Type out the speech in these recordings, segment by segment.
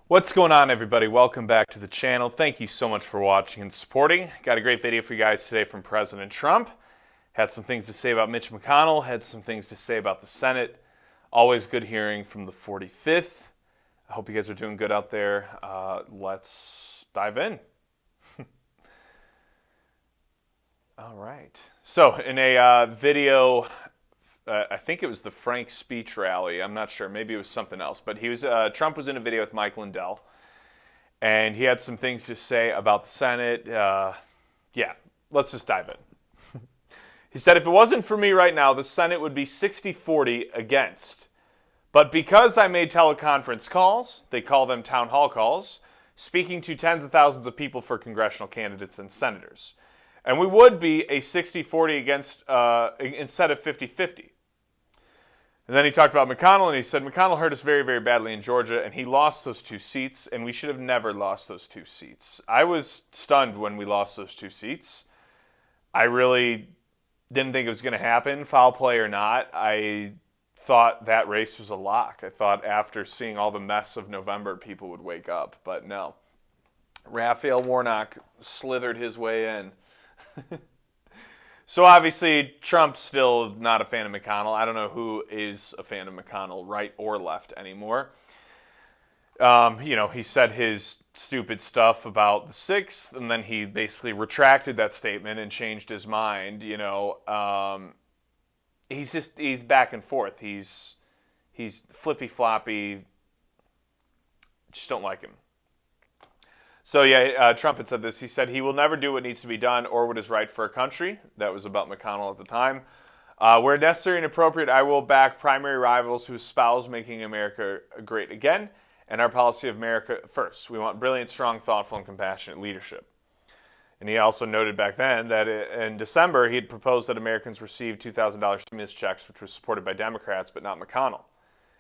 What's going on, everybody? Welcome back to the channel. Thank you so much for watching and supporting. Got a great video for you guys today from President Trump. Had some things to say about Mitch McConnell, had some things to say about the Senate. Always good hearing from the 45th. I hope you guys are doing good out there. Let's dive in. All right. So in a video, I think it was the Frank speech rally. I'm not sure. Maybe it was something else. But Trump was in a video with Mike Lindell, and he had some things to say about the Senate. Yeah, let's just dive in. He said, if it wasn't for me right now, the Senate would be 60-40 against. But because I made teleconference calls, they call them town hall calls, speaking to tens of thousands of people for congressional candidates and senators. And we would be a 60-40 against instead of 50-50. And then he talked about McConnell, and he said, McConnell hurt us very, very badly in Georgia, and he lost those two seats, and we should have never lost those two seats. I was stunned when we lost those two seats. I really didn't think it was going to happen, foul play or not. I thought that race was a lock. I thought after seeing all the mess of November, people would wake up, but no. Raphael Warnock slithered his way in. So obviously, Trump's still not a fan of McConnell. I don't know who is a fan of McConnell, right or left, anymore. He said his stupid stuff about the 6th, and then he basically retracted that statement and changed his mind. He's back and forth. He's flippy floppy. Just don't like him. So yeah, Trump had said this. He said he will never do what needs to be done or what is right for a country. That was about McConnell at the time. Where necessary and appropriate, I will back primary rivals who espouse making America great again and our policy of America first. We want brilliant, strong, thoughtful, and compassionate leadership. And he also noted back then that in December, he had proposed that Americans receive $2,000 stimulus checks, which was supported by Democrats, but not McConnell.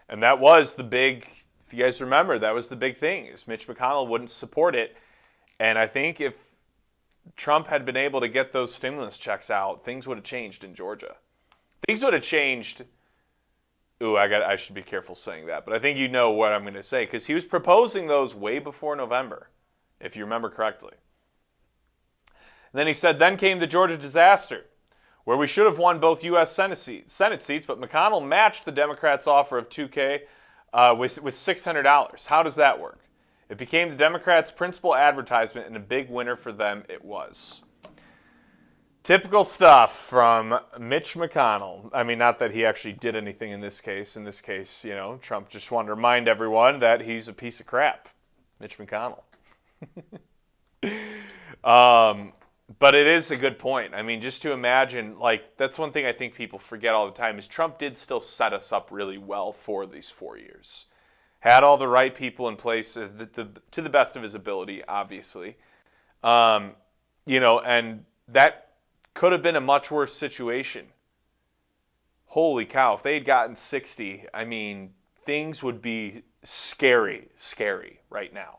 And that was the big... If you guys remember, that was the big thing, is Mitch McConnell wouldn't support it. And I think if Trump had been able to get those stimulus checks out, things would have changed in Georgia. Things would have changed. Ooh, I should be careful saying that. But I think you know what I'm going to say, because he was proposing those way before November, if you remember correctly. And then he said, then came the Georgia disaster, where we should have won both U.S. Senate seats, but McConnell matched the Democrats' offer of $2,000 with $600. How does that work? It became the Democrats' principal advertisement, and a big winner for them it was. Typical stuff from Mitch McConnell. I mean, not that he actually did anything in this case. In this case, Trump just wanted to remind everyone that he's a piece of crap. Mitch McConnell. But it is a good point. I mean, just to imagine, that's one thing I think people forget all the time, is Trump did still set us up really well for these 4 years. Had all the right people in place to the best of his ability, obviously. And that could have been a much worse situation. Holy cow, if they had gotten 60, I mean, things would be scary right now.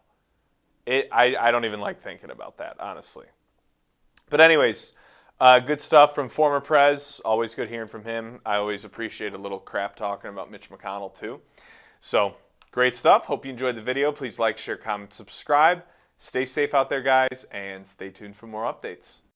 I don't even like thinking about that, honestly. But anyways, good stuff from former Prez. Always good hearing from him. I always appreciate a little crap talking about Mitch McConnell, too. So, great stuff. Hope you enjoyed the video. Please like, share, comment, subscribe. Stay safe out there, guys, and stay tuned for more updates.